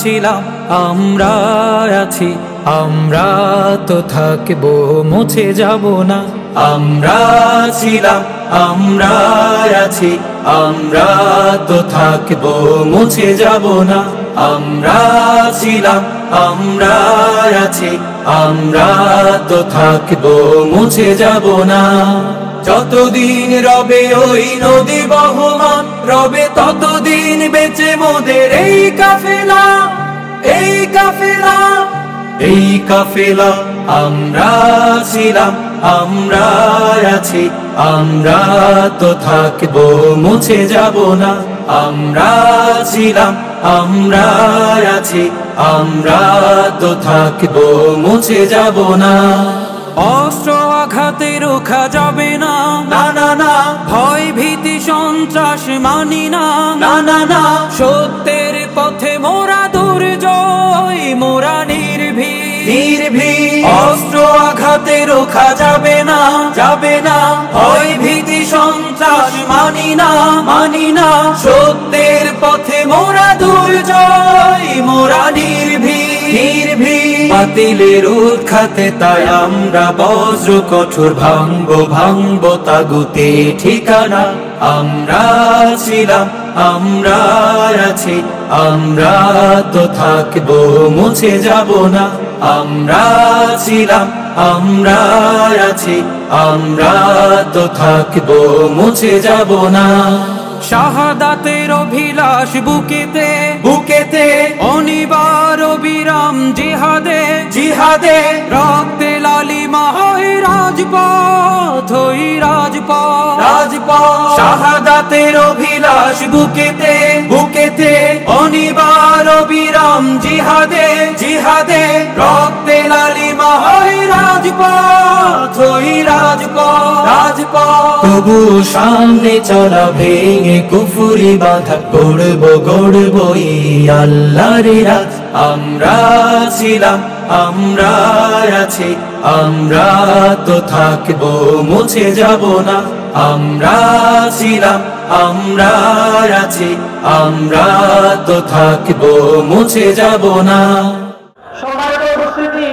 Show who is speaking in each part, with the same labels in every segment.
Speaker 1: ছিলাম আমরা আছি, আমরা তো থাকবো, মুছে যাব না। আমরা ছিলাম আমরা আছি, আমরা তো থাকবো, মুছে যাব না। আমরা ছিলাম আমরা আছি, আমরা তো থাকবো, মুছে যাব না। যতদিন রবে ওই নদী বহমান, রবে ততদিন বেঁচে মোদের এই কাফেলা, এই কাফেলা, এই কাফেলা। আমরা ছিলাম আমরা আছি, আমরা তো থাকবো, মুছে যাব না। আমরা ছিলাম আমরা আছি, আমরা তো থাকবো, মুছে যাব না। অস্ত্র আঘাতে রোখা যাবে না, না না না। ভয় ভীতি সন্ত্রাস মানি না, না না না। সত্যের পথে মোরা দুর্জয়, মোরা নির্ভীক, নির্ভীক। অস্ত্র আঘাতে রোখা যাবে না, যাবে না। ভয় ভীতি সন্ত্রাস মানি না, মানি না। সত্যের পথে মোরা দুর্জয়, মোরা নির্ভীক, নির্ভীক। বাতিলের উৎখাতে তাই আমরা বজ্র কঠোর ভাঙবো, ভাঙবো তাগুতে ঠিকানা। আমরা ছিলাম আমরা আছি, আমরা তো থাকবো, মুছে যাব না। আমরা ছিলাম আমরা আছি, আমরা তো থাকবো, মুছে যাব না। শাহাদাতের অভিলাষ বুকেতে, বুকেতে। অনিবার অবিরাম জিহাদে, জিহাদে। রক্তে লালিমা হয় রাজপথ, ওই রাজপথ, রাজপথ। শাহাদাতের অভিলাষ বুকেতে, বুকেতে। অনিবার অবিরাম জিহাদে, জিহাদে। রক্তে লালিমা হয় রাজপথ, ওই রাজপথ, রাজপথ। তবু সামনে চলা ভেঙে কুফুরি বাধা, গড়ব গড়ব আল্লাহর রাত। আমরা ছিলাম আমরা আছি, আমরা তো থাকবো, মুছে যাব না। আমরা ছিলাম আমরা আছি, আমরা তো থাকবো, মুছে যাব না।
Speaker 2: সম্মানিত উপস্থিতি,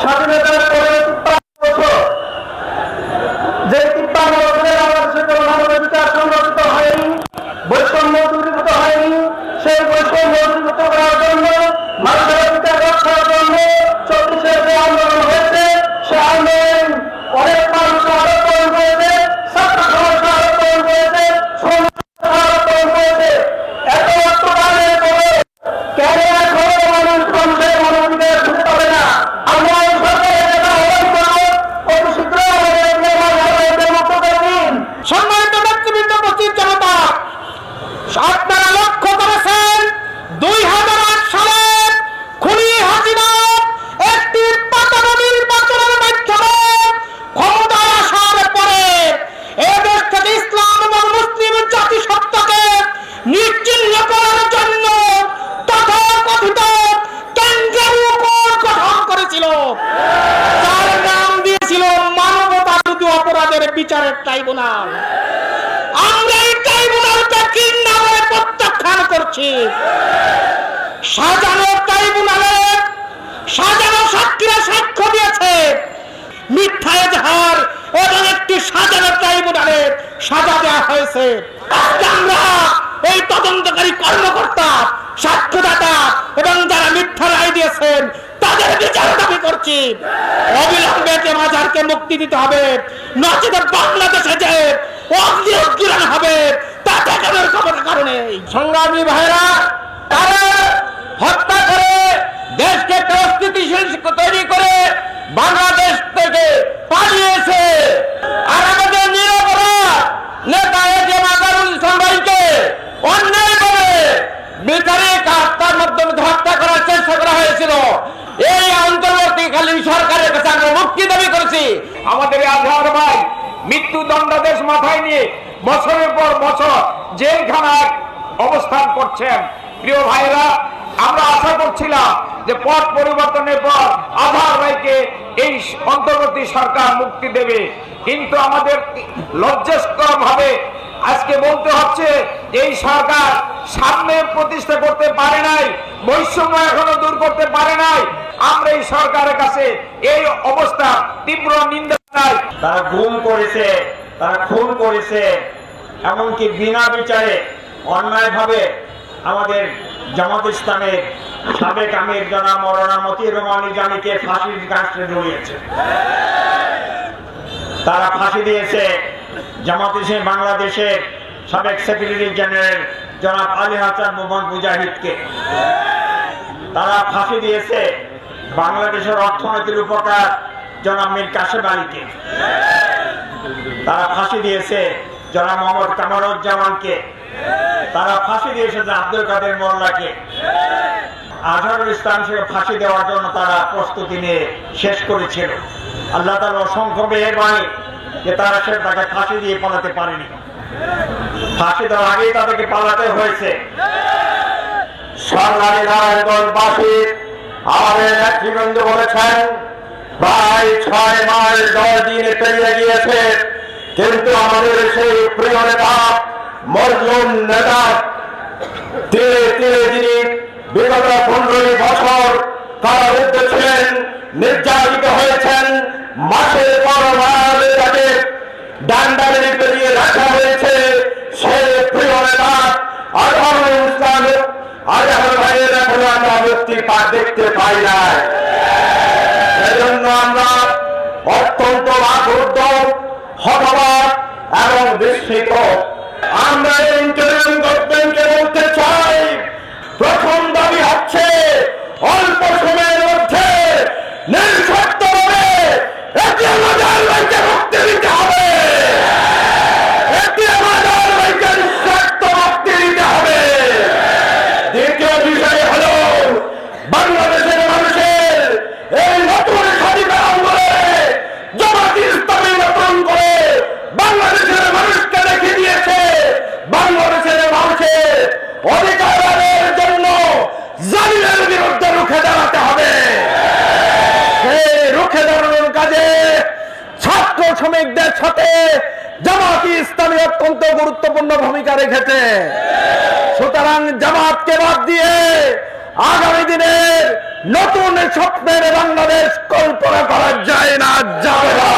Speaker 2: স্বাধীনতার পরে 53 বছর, যে 53 বছরে বাংলাদেশে কোনো মানবের বিচার সংরক্ষিত হয়নি, বৈষম্য দূরীভূত হয়নি। সেই বৈষম্য দূরীভূত করার জন্য, মানুষের অধিকার রক্ষার জন্য 34-এ যে আন্দোলন হয়েছে, সে আন্দোলন অনেক মানুষ আহত হয়েছে, ছাত্র সমাজ আহত হয়েছে, শ্রমিক আহত হয়েছে। এত রক্তদানের পরে কেন এখন মানুষ মানুষের মানবাধিকার খুঁজে পাবে না? আমরা এই সরকারের যেটা আহ্বান করবো, অতি শীঘ্র আমাদের মুক্ত করে দিন। সম্মানিত নেতৃবৃন্দ, উপস্থিত জনতা, আপনারা লক্ষ্য করেছেন 2008 সালে খুনি হাসিনা একটি পাতানো নির্বাচনের মাধ্যমে ক্ষমতায় আসার পরে এদেশ থেকে ইসলাম এবং মুসলিম জাতিসত্তাকে নিশ্চিহ্ন করার জন্য তথাকথিত ক্যাঙ্গারু কোড গঠন করেছিল, যার নাম দিয়েছিল মানবতা বিরোধী অপরাধের বিচারের ট্রাইব্যুনাল। আমরা এই ট্রাইব্যুনালকে ঘৃণা করে প্রত্যাখ্যান করছি। সাজানো ট্রাইব্যুনালে সাজানো সাক্ষীরা সাক্ষ্য দিয়েছে, মিথ্যা এজাহার এবং একটি সাজানো ট্রাইব্যুনালে সাজা দেওয়া হয়েছে। আমরা এই তদন্তকারী কর্মকর্তা, সাক্ষ্যদাতা এবং যারা মিথ্যা রায় দিয়েছেন তাদের বিচার দাবি করছি। অবিলম্বে মাজারকে মুক্তি দিতে হবে, নচেত বাংলাদেশে যে অগ্নি উজ্জীবন হবে তাতে কোনো কারণে। সংগ্রামী ভাইরা, তারা হত্যা করে দেশকে একটা অস্থিতিশীল তৈরি করে বাংলাদেশ থেকে পালিয়েছে। আর আমাদের নিরপরাধ নেতা এটিএম আজহারুল ইসলাম ভাইকে অন্যায়ভাবে বিচারিক হত্যার মাধ্যমে হত্যা করার চেষ্টা করা হয়েছিল। এই অন্তর্বর্তীকালীন সরকারের কাছে আমরা মুক্তি দাবি করেছি। আমাদের আজহার ভাই মৃত্যুদণ্ডাদেশ মাথায় নিয়ে বছরের পর বছর জেলখানায় অবস্থান করছেন। প্রিয় ভাইরা, আমরা আশা করছিলাম যে পথ পরিবর্তনের পর আজহার ভাইকে এই অন্তর্বর্তী সরকার মুক্তি দেবে, কিন্তু আমাদের লজ্জাস্কর ভাবে
Speaker 3: আজকে বলতে হচ্ছে এই সরকার সামনে প্রতিষ্ঠা করতে পারে নাই, বৈষম্য এখনো দূর করতে পারে নাই। আমরা এই সরকারের কাছে এই অবস্থা তীব্র নিন্দা জানাই।
Speaker 4: তারা গুম করেছে, তারা খুন করেছে, এমনকি বিনা বিচারে অন্যায়ভাবে আমাদের জামাত ইসলামের সাবেক আমির জনাব মাওলানা মতিউর রহমান নিজামীকে ফাঁসির কাস্টে ঝুলিয়েছে। তারা ফাঁসি দিয়েছে জামাত ইসলামী বাংলাদেশের সাবেক সেক্রেটারি জেনারেল জনাব আলী হাসান মোহাম্মদ মুজাহিদকে। তারা ফাঁসি দিয়েছে বাংলাদেশের অর্থনীতির উপকার জনাব মীর কাসেম আলীকে। তারা ফাঁসি দিয়েছে জনাব মোহাম্মদ কামরুজ্জামানকে। তারা ফাঁসি দিয়েছে আব্দুল কাদের মোল্লাকে। আজহারুল ইসলামকে ফাঁসি দেওয়ার জন্য তারা প্রস্তুতি নিয়ে শেষ করেছিল। আল্লাহ তাআলার অসংখ্য মেহেরবানি যে তারা সে তাকে ফাঁসি দিয়ে পালাতে পারেনি। ফাঁসি দেওয়ার আগেই তাদেরকে পালাতে হয়েছে।
Speaker 2: সরকারি নারায়ণগঞ্জবাসী আমাদের নেতৃবৃন্দ বলেছেন প্রায় 6 মাস 10 দিন পেরিয়ে গিয়েছে, কিন্তু আমাদের সেই প্রিয় নেতা মজলুম নেতা ধীরে ধীরে যিনি বিগত 15 বছর কারারুদ্ধ ছিলেন, নির্যাতিত হয়েছেন, মাসের পর মাস তাকে ডান্ডাবেড়ি পেরিয়ে রাখা হয়েছে, সেই প্রিয় নেতা আজহারুল ইসলাম আজহার ভাইয়ের এখনো আমরা মুক্তি দেখতে পাই নাই। সেজন্য আমরা অত্যন্ত আকুর্ত, হতবাক এবং বিস্মিত। আমরা ইন্টারিম গভর্নমেন্টকে বলতে চাই, প্রথম দাবি হচ্ছে অল্প সময়ের মধ্যে নিঃশর্তভাবে এটিএম আজহার ভাইকে মুক্তি দিতে হবে। এটিএম আজহার ভাইকে নিঃশর্ত মুক্তি দিতে হবে। দ্বিতীয় বিষয় হলো বাংলাদেশের মানুষের এই নতুন স্বাধীনতা আন্দোলনে জামাত ইসলামী নতুন করে বাংলাদেশের মানুষকে দেখিয়ে দিয়েছে বাংলাদেশের মানুষের অধিকারের জন্য জালিমের বিরুদ্ধে রুখে দাঁড়াতে হবে। সেই রুখে দাঁড়ানোর কাজে ছাত্র শ্রমিকদের সাথে জামাত ইসলামী অত্যন্ত গুরুত্বপূর্ণ ভূমিকা রেখেছে। সুতরাং জামাতকে বাদ দিয়ে আগামী দিনের নতুন স্বপ্নের বাংলাদেশ কল্পনা করা যায় না, যাবে না।